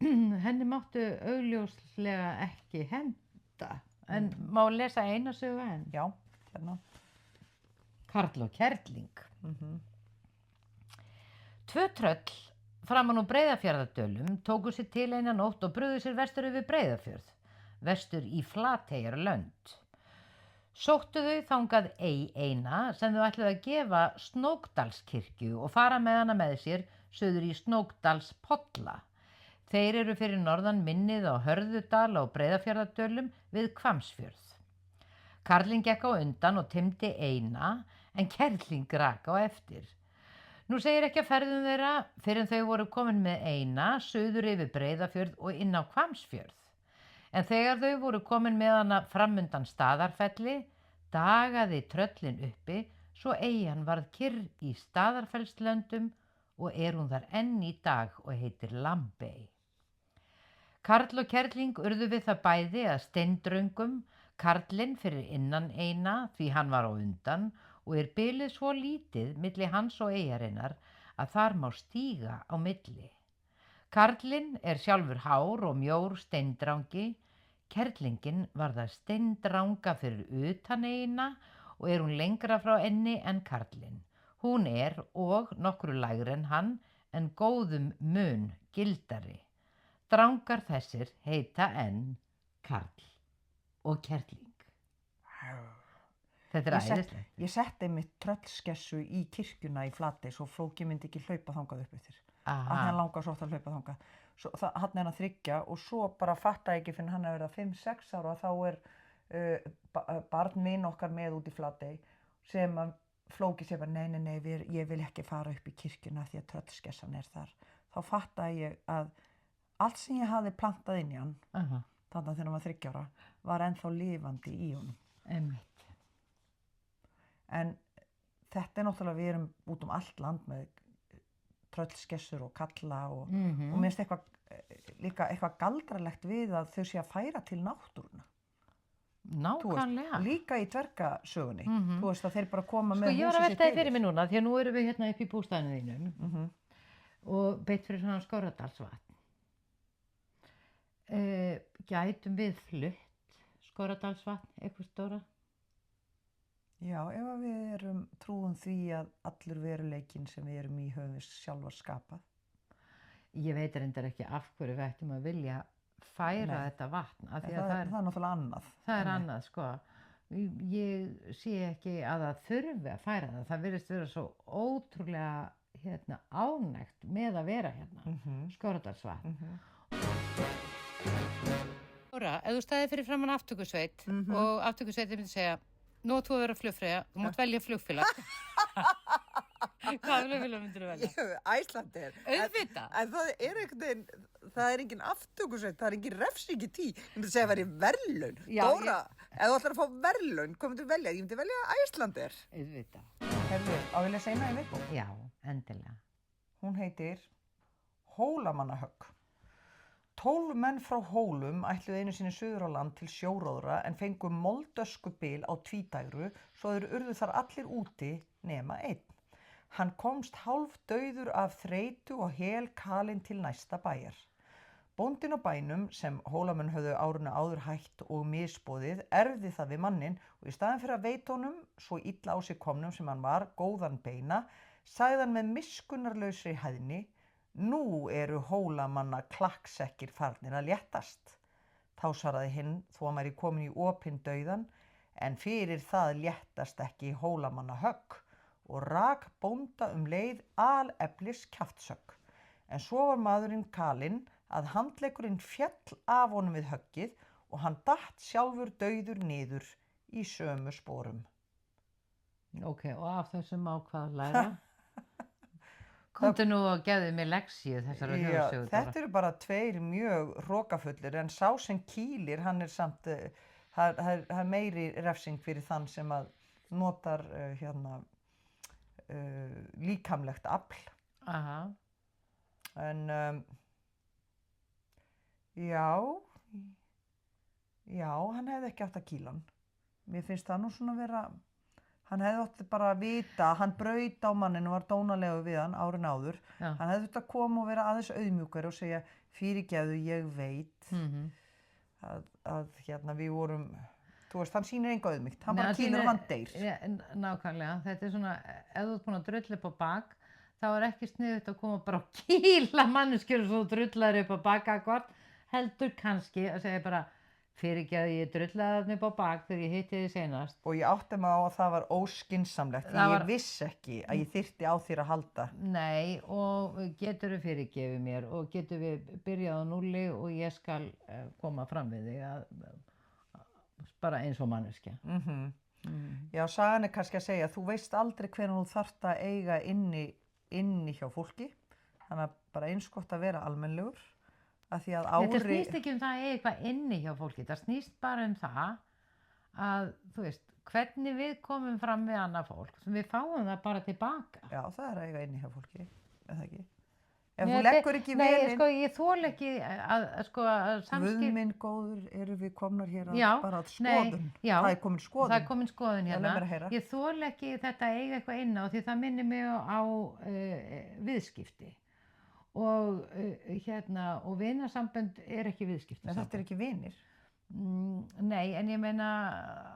henni máttu augljóslega ekki henda, en má lesa eina sögu enn. Já, hérna. Karl og Kerling. Tvö tröll framan úr Breiðafjarðardölum tóku sér til eina nótt og brugðu sér vestur yfir Breiðafjörð, vestur í Flateyjarlönd. Sóttu þau þangað eina sem þau ætluðu að gefa Snóksdalskirkju og fara með hana með sér suður í Snóksdalspolla. Þeir eru fyrir norðan minnið á Hörðudal á Breiðafjarðardölum við Hvammsfjörð. Karlinn gekk á undan og timdi eina en Kerling rak á eftir. Nú segir ekki að ferðum þeirra fyrr en þau voru komin með eina suður yfir Breiðafjörð og inn á Hvammsfjörð. En þegar þau voru komin með hana framundan Staðarfelli, dagaði tröllin uppi svo eyjan varð kyrr í Staðarfellslöndum og hún þar enn í dag og heitir Lambey. Karl og Kerling urðu við það bæði að steindröngum, karlinn fyrir innan eina því hann var á undan og bilið svo lítið milli hans og eyjarinnar að þar má stíga á milli. Karlinn sjálfur hár og mjór steindrangi, kerlingin var það steindranga fyrir utan eyjuna og hún lengra frá enni en karlinn. Hún og nokkru lægri en hann en góðum mun gildari. Drangar þessir heita enn Karl og Kerling. Þetta æðislegt. Ég setti einmitt tröllskessu í kirkjuna í Flatey svo Flóki myndi ekki hlaupa þangað upp eftir. Að hann langar svo oft að hlaupa þangað. Hann hann 3 og svo bara fattaði ekki fyrir hann að verða 5-6 ára og þá barn minn okkar með út í Flatey sem að Flóki segir bara nei, ég vil ekki fara upp í kirkjuna því að tröllskessan þar. Þá fattaði ég að allt sem ég hafði plantað inn í hann, þannig þegar hann var 3 ára, var ennþá lifandi í honum. Einmitt. En þetta náttúrulega, við erum út allt land með tröllskessur og kalla og mér finnst líka eitthvað galdralegt við að þau sé að færa til náttúruna. Nákvæmlega. Líka í dvergasögunni. Þú veist að þeir bara koma með húsið sitt. Ég var að velta fyrir mig núna, því að nú erum við hérna upp í bústaðinu þínum og beitt fyrir svona Skorradalsvatn. Gætum við flutt Skorradalsvatn eitthvað stóra? Já, ef við trúum því að allur veruleikinn sem við erum í höfum við sjálfar skapað. Ég veit reyndar ekki af hverju við ættum að vilja færa þetta vatn. Það er náttúrulega annað. Það annað, sko. Ég sé ekki að það þurfi að færa það. Það virðist vera svo ótrúlega ánægt með að vera hérna, Skorradalsvatn. Ef þú stæðir fyrir framan aftökusveit og aftökusveitin myndi segja nú átt þú að vera flugfreyja, þú mátt velja flugfélag. Hvaða flugfélag myndir þú velja? Icelandair. Auðvitað. En það engin aftökusveit, það engin refsing í tí. Ég myndi segja að vera í verðlaun. Dóra, ef þú ætlar að fá verðlaun, hvað myndir þú velja? Ég myndi velja Icelandair. Auðvitað. Herðu, á ég lesa eina í viðbók? Já, endilega. Hún heitir Hólamannahögg. 12 menn frá Hólum ætluðu einu sinni suður á land til sjóróðra en fengu moldöskubil á Tvítægru svo þeir urðu þar allir úti nema einn. Hann komst hálf dauður af þreytu og helkalinn til næsta bæjar. Bóndinn á bænum sem Hólamenn höfðu árinu áður hætt og misboðið erfði það við manninn og í staðinn fyrir að veita honum svo illa á sig komnum sem hann var, góðan beina, sagði hann með miskunnarlausri hæðni: Nú eru Hólamanna klakksekkir farnir að léttast. Þá svaraði hinn þó hann væri komin í opinn dauðan, en fyrir það léttast ekki Hólamanna högg og rak bónda leið aleflis kjaftsögg. En svo var maðurinn kalinn að handleggurinn féll af honum við höggið og hann datt sjálfur dauður niður í sömu sporum. Ok, og af þessum má hvað læra? Komdu nú og gefðu mér leksíu þessara þjóðsögur. Þetta eru bara 2 mjög hrókafullir en sá sem kýlir hann samt, það er meiri refsing fyrir þann sem að notar líkamlegt afl. Aha. En já, Já, hann hefði ekki átt að kýla hann. Mér finnst það nú svona vera, hann hefði átt bara að vita, hann braut á manninu og var dónalegur við hann árin áður. Já. Hann hefði þurft að koma og vera aðeins auðmjúkari og segja fyrirgefðu, ég veit að hérna við vorum, þú veist, hann sýnir enga auðmýkt, hann bara kýlir og hann deyr. Ja, nákvæmlega, þetta svona, ef þú ert búin að drulla upp á bak, þá ekki sniðugt að koma bara og kýla manneskjur svo þú drullar upp á bak akkvart, heldur kannski að segja bara fyrirgefðu, ég drullaði þarna upp á bak þegar ég hitti þig seinast. Og ég átti mig á að það var óskynsamlegt, því ég vissi ekki að ég þyrfti á þér að halda. Nei, og getur þú fyrirgefið mér og getur við byrjað á núlli og ég skal koma fram við þig bara eins og manneskja. Já, sagan kannski að segja, þú veist aldrei hvenær þú þarft að eiga inni hjá fólki, þannig að bara eins gott að vera almennlegur. Þetta snýst ekki það að eiga eitthvað inni hjá fólki, það snýst bara það að, þú veist, hvernig við komum fram við annað fólk, við fáum það bara tilbaka. Já, það að eiga inni hjá fólki, það ekki. Ef þú leggur ekki vel inn... Nei, sko, ég þoli ekki að samskip... Guð minn góður, erum við komnar hér bara að skoðun? Já, það komin skoðun. Það komin skoðun hérna. Ég þoli ekki þetta að eiga eitthvað inni á því það minnir mig á viðskipti. Og vinasambönd ekki viðskipti. En þetta ekki vinir? Nei, en ég meina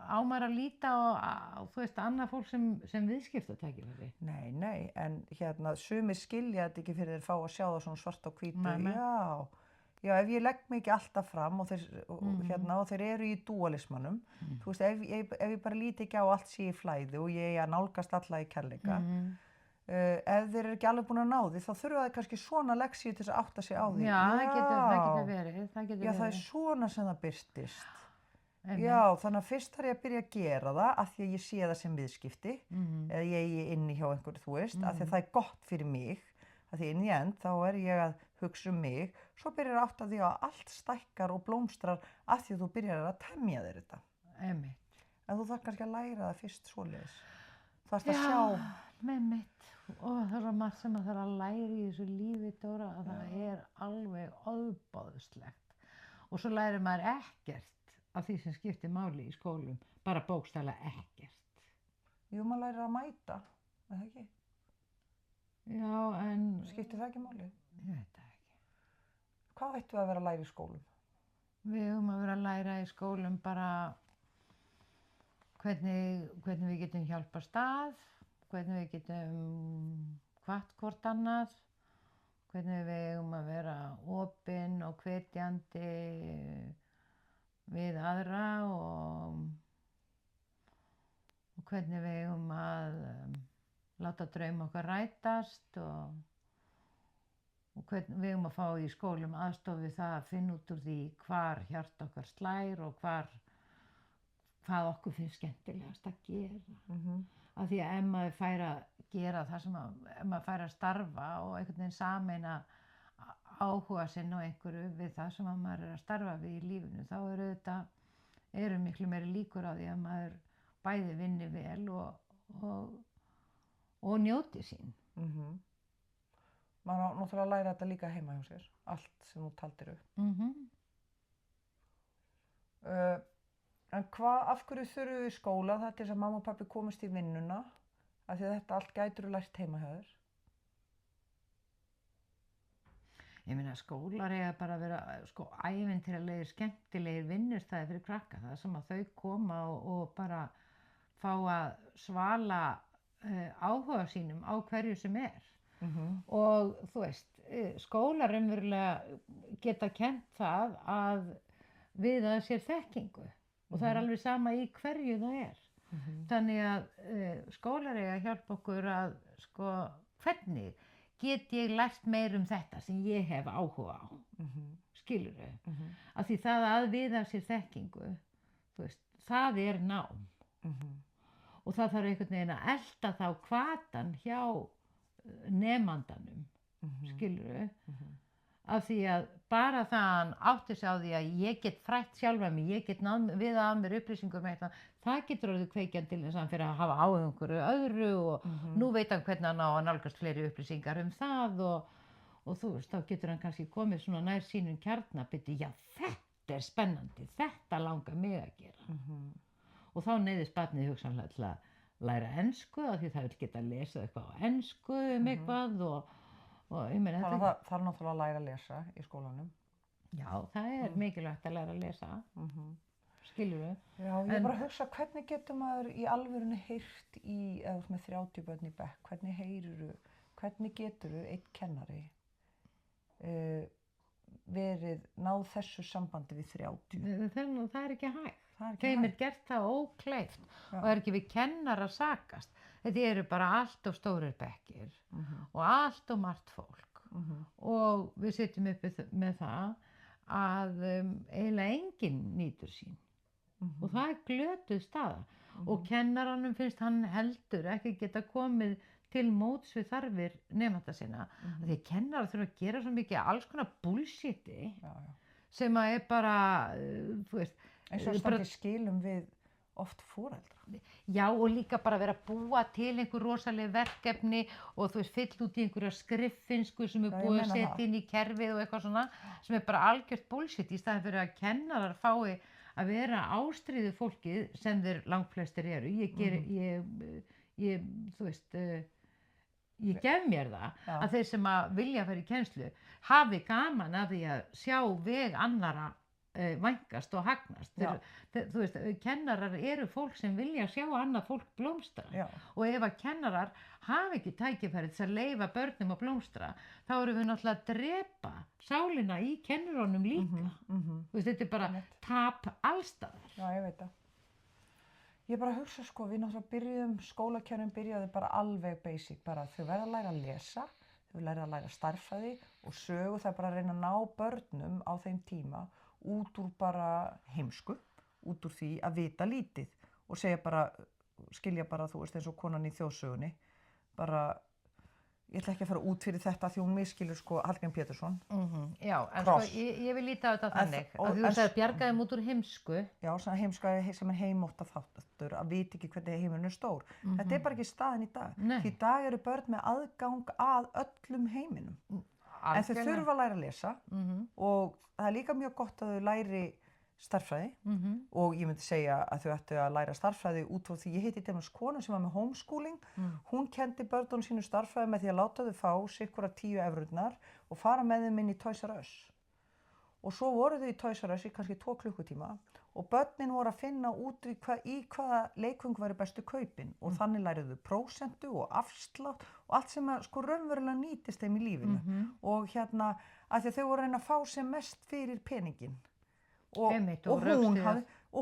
á maður að líta á þú veist, annað fólk sem viðskiptatækifæri. Nei, en sumir skilja þetta ekki fyrir þeir fá að sjá það svona svart á hvítu. Já, ef ég legg mig ekki alltaf fram og þeir eru í dúalismanum, þú veist, ef ég bara líti ekki á allt sé í flæði og ég að nálgast alla í kærleika, ef þeir eru ekki alveg búin að ná því, þá þurfa þeir kannski svona leksíu til þess að átta sig á því. Já, það getur verið. Já, það svona sem það birtist. Já, þannig að fyrst þarf ég að byrja að gera það af því að ég sé það sem viðskipti, eða ég inni hjá einhverju, þú veist, af því að það gott fyrir mig, af því inn í end þá ég að hugsa mig, svo byrjar að átta því að allt stækkar og blómstrar af því að þú byrjar að temja þér þetta. Einmitt. En þú þarf kannski að læra það fyrst svoleiðis. Þú þarft að sjá... Einmitt. Og það svo margt sem að það að læra í þessu lífi, Dóra, að það alveg ofboðslegt. Og svo lærir maður ekkert af því sem skiptir máli í skólum, bara bókstaflega ekkert. Jú, maður lærir að mæta, er það ekki? Já, en... Skiptir það ekki máli? Ég veit það ekki. Hvað ættum við að vera að læra í skólum? Við að vera að læra í skólum bara hvernig við getum hjálpast að, hvernig við getum hvatt hvort annað, hvernig við að vera opin og hvetjandi við aðra og hvernig við að láta drauma okkar rætast og hvernig við að fá í skólum aðstoð við það að finna út úr því hvar hjarta okkar slær og hvað okkur finnst skemmtilegast að gera. Af því að ef maður fær að gera það sem ef maður fær að starfa og einhvern veginn sameina áhuga sinn og einhverju við það sem maður að starfa við í lífinu, þá eru miklu meiri líkur á því að maður bæði vinni vel og njóti sín. Maður á náttúrulega að læra þetta líka heima hjá sér, allt sem þú taldir upp. En af hverju þurfum við í skóla það til þess að mamma og pabbi komist í vinnuna, af því að þetta allt gætur lært heima hjá þér? Ég meina, skólar bara að vera ævintýralegir, skemmtilegir vinnustæðir fyrir krakka, það sem að þau koma og bara fá að svala áhuga sínum á hverju sem og þú veist, skólar raunverulega geta kennt það að viða sér þekkingu og það alveg sama í hverju það þannig að skólar eiga að hjálpa okkur að hvernig get ég lært meir þetta sem ég hef áhuga á, skilurðu, af því það að viða sér þekkingu, þú veist, það nám og það þarf einhvern veginn að elta þá hvatan hjá nemandanum, skilurðu, af því að bara það að hann átti sig á því að ég get frætt sjálfa mig, ég get við að mér upplýsingur með eitthvað, það getur orðið kveikjan til þess að hann fyrir að hafa áhuga einhverju öðru og nú veit hann hvernig hann á að nálgast fleiri upplýsingar það og þú veist, þá getur hann kannski komið svona nær sínum kjarnabiti, já þetta er spennandi, þetta langar mig að gera. Og þá neyðist barnið hugsanlega til að læra ensku af því það vil geta að lesa eitthvað á ensku eitthvað og ég meina Þannig að það er náttúrulega að læra að lesa í skólanum. Já, það er mikilvægt að læra að lesa, skilurðu? Já, ég bara hugsa hvernig getur maður í alvörunni heyrt eða með 30 börn í bekk, hvernig getur einn kennari náð þessu sambandi við 30? Það er ekki hægt. Þeim er gert það ókleift og það er ekki við kennara að sakast. Þetta eru bara allt of stórir bekkir og allt of margt fólk og við sitjum uppi með það að eiginlega enginn nýtur sín og það er glötuð staða og kennaranum finnst hann heldur ekki geta komið til móts við þarfir nemenda sinna því að kennarar þurfa að gera svo mikið alls konar bullshiti sem að er bara, þú veist, eins og standi skilum við oft foreldra. Já, og líka bara vera að búa til einhver rosaleg verkefni og þú veist, fyll út í einhverja skriffinsku sem er búið að setja inn í kerfið og eitthvað svona sem er bara algjört bullshit í staðinn fyrir að kennarar fái að vera ástríðu fólkið sem þeir langflestir eru. Þú veist, ég gef mér það að þeir sem að vilja fara í kennslu hafi gaman af því að sjá veg annara vænkast og hagnast. Þú veist, kennarar eru fólk sem vilja sjá annað fólk blómstra og ef að kennarar hafa ekki tækifæri til að leyfa börnum að blómstra þá erum við náttúrulega að drepa sálina í kennurunum líka. Þú veist, þetta er bara tap allstaðar. Já, ég veit það. Ég bara hugsa sko, við náttúrulega skólakerfin byrjaði bara alveg basic, bara þau verða að læra að lesa, þau verða að læra stærðfræði og sögu, það er bara að reyna að ná börnum á þeim tíma út úr bara heimsku, út úr því að vita lítið og skilja bara, þú veist, eins og konan í þjóðsögunni, bara, ég ætla ekki að fara út fyrir þetta því hún misskilur sko Hallgrímur Pétursson. Já, en sko, ég vil líta á þetta þannig, að þú sagði bjargaði út úr heimsku. Já, svona heimska sem er heimótta þáttur, að vita ekki hvernig heimurinn er stór. Þetta er bara ekki staðan í dag. Því í dag eru börn með aðgang að öllum heiminum. En þau þurfa að læra að lesa og það er líka mjög gott að þau læri stærðfræði og ég myndi segja að þau ættu að læra stærðfræði út frá því ég hitti til dæmis konu sem var með homeschooling. Hún kenndi börnunum sínu stærðfræði með því að láta þau fá sirkvara 10 evrurnar og fara með þeim inn í Toys R Us. Og svo voru þau í Toys R Us í kannski 2 klukkutíma og börnin voru að finna út í hvaða leikföng væri bestu kaupin og þannig læriðu prósentu og afslátt og allt sem að sko raunverulega nýtist þeim í lífinu og hérna af því að þau voru að reyna að fá sem mest fyrir peningin og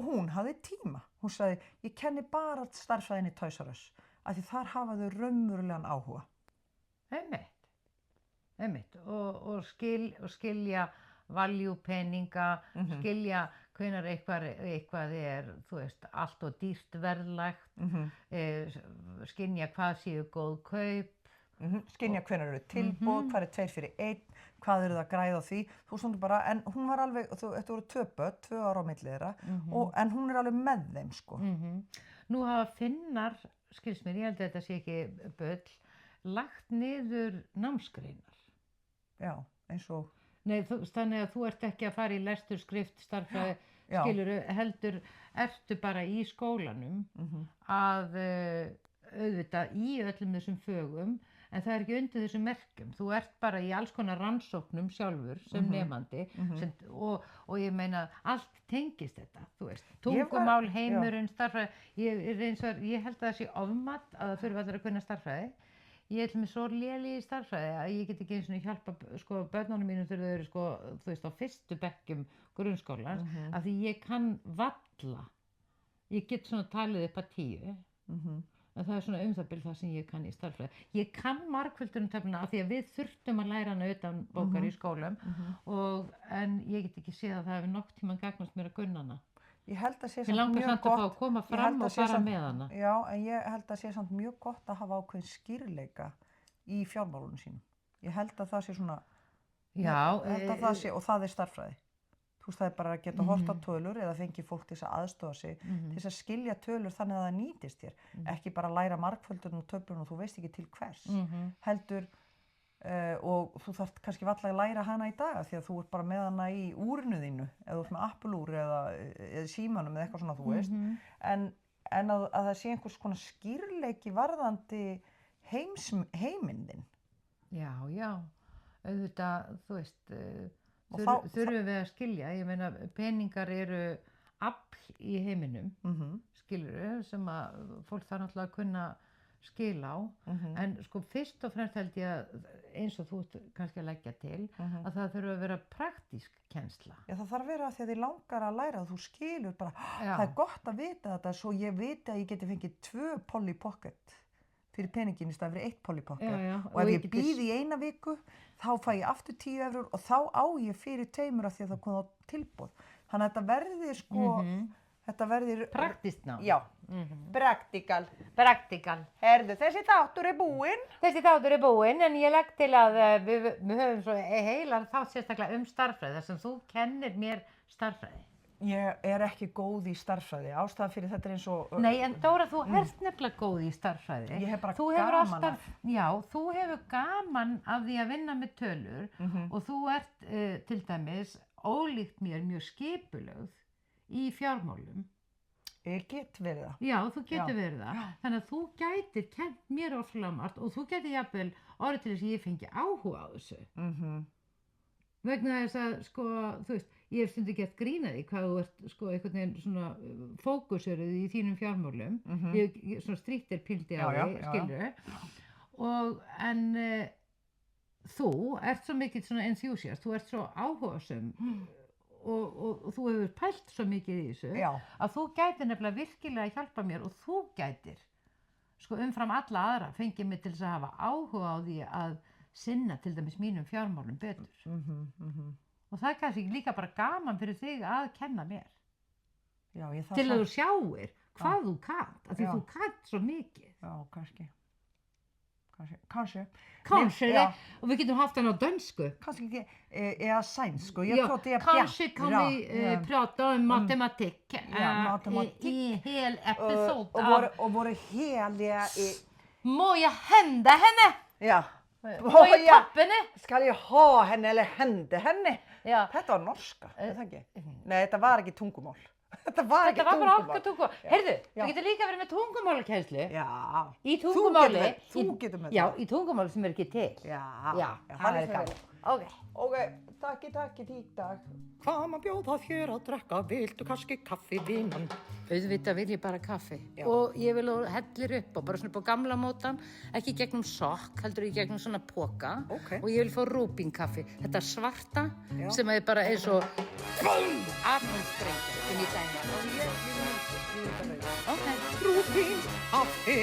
hún hafði tíma. Hún sagði, ég kenni bara stærðfræðinni í Toys R Us af því þar hafa þau raunverulegan áhuga. Einmitt. Og skilja value peninga, skilja hvenær eitthvað er, þú veist, allt og dýrt verðlagt, skynja hvað séu góð kaup. Skynja hvenær eru tilboð, hvað er 2 fyrir 1, hvað eru það að græða á því. Þú stundur bara, en hún var alveg, þetta voru 2 börn, 2 ára á milli þeirra, en hún er alveg með þeim, sko. Nú hafa Finnar, skilst mér, ég held að þetta sé ekki bull, lagt niður námsgreinar. Já, eins og... Nei, þannig að þú ert ekki að fara í lestur, skrift, stærðfræði, skilurðu, heldur, ertu bara í skólanum að auðvitað í öllum þessum fögum, en það er ekki undir þessum merkjum. Þú ert bara í alls konar rannsóknum sjálfur sem nemandi og ég meina allt tengist þetta, þú veist. Tungumál, heimurinn, stærðfræði. Ég held að það sé ofmat að það þurfa allir að kunna stærðfræði. Ég er með svo léleg í stærðfræði að ég get ekki einu sinni hjálpa sko börnunum mínum þegar þau eru sko, þú veist, á fyrstu bekkjum grunnskólans, af því ég kann valla. Ég get svona talið upp að 10. En það er svona það bil það sem ég kann í stærðfræði. Ég kann margföldunumtöfluna af því að við þurftum að læra hana utan bókar í skólum en ég get ekki séð að það hefur nokkuð tímann gagnast mér að kunna hana. Ég held að sé samt mjög gott að koma fram og fara með hana. Já, en ég held að sé samt mjög gott að hafa ákveðin skýrleika í fjármálunum sínum. Ég held að það sé svona, og það er stærðfræði. Þú veist, það er bara að geta hort á tölur eða fengi fólk til þess að aðstofa sig, til þess að skilja tölur þannig að það nýtist þér. Ekki bara læra margföldun og töflun og þú veist ekki til hvers. Heldur og þú þarft kannski varla að læra hana í dag því að þú ert bara með hana í úrinu þínu eða þú ert með Apple-úr eða símanum eða eitthvað svona þú veist en að það sé einhvers konar skýrleiki varðandi heiminn þinn. Já, auðvitað, þú veist, þurfum við að skilja, ég meina peningar eru afl í heiminum, skilurðu, sem að fólk þarf náttúrulega að kunna skil á, en sko fyrst og fremst held ég að eins og þú kannski að leggja til, að það þurfa að vera praktísk kennsla. Já, það þarf að vera því að þið langar að læra að þú skilur bara, það er gott að vita þetta svo ég viti að ég geti fengið 2 Polly Pocket fyrir peningin í staðinn fyrir 1 Polly Pocket og ef ég býð í 1 viku þá fæ ég aftur 10 eurur og þá á ég fyrir 2 af því að það kom á tilboð. Þannig að þetta verði sko þetta verður praktískt ná. Já, praktikal. Herðu, þessi þáttur er búinn. En ég legg til að við höfum svo heilan þátt sérstaklega starffræði, þar sem þú kennir mér starffræði. Ég er ekki góð í starffræði, ástæðan fyrir þetta er eins og... Nei, en Dóra, þú ert nefnilega góð í starffræði. Ég hef bara gaman af. Já, þú hefur gaman af því að vinna með tölur og þú ert til dæmis ólíkt mér mjög skipulögð í fjármálum. Ég get verið það. Já, þú getur verið það. Þannig að þú gætir kennt mér ofsalega margt og þú gætir jafnvel orðið til þess að ég fengi áhuga á þessu. Vegna þess að, sko, þú veist, ég hef stundum gett grín að því hvað þú ert, sko, einhvern veginn svona fókusuruð í þínum fjármálum. Ég svona stríktir pildi á því, skilurðu. En þú ert svo mikill svona enthusiast, þú ert svo áhugasöm og þú hefur pælt svo mikið í þessu að þú gætir nefnilega virkilega hjálpa mér og þú gætir sko umfram alla aðra fengið mig til þess að hafa áhuga á því að sinna til dæmis mínum fjármálum betur og það er kannski líka bara gaman fyrir þig að kenna mér til að þú sjáir hvað þú kannt af því þú kannt svo mikið. Já, Kanske. Och vi kan ha haft den på dönsku. Kanske inte är svensk. Kanske kan vi prata om matematik i hel episod. Och våra heliga... Må jag hända henne? Ja. Må jag tappa henne? Ska jag ha henne eller hända henne? Ja. Detta var norska, jag tänker. Nej, det var inte tungomál. Þetta var bara okkar tungumál. Heyrðu, þú getur líka verið með tungumálakennslu. Já. Í tungumáli. Þú getur með það. Já, í tungumáli sem er ekki til. Já, það er gaman. Ok, takk, tík. Hvað má bjóða þér að drekka? Viltu kannski kaffi, vinan? Auðvitað vil ég bara kaffi. Og ég vil hellir upp og bara svona på gamla mótan, ekki gegnum sokk, heldur í gegnum svona póka. Og ég vil fá rúbínkaffi. Þetta svarta sem er bara eins og atomsprengja. Finn ég dæmi. Rúbínkaffi.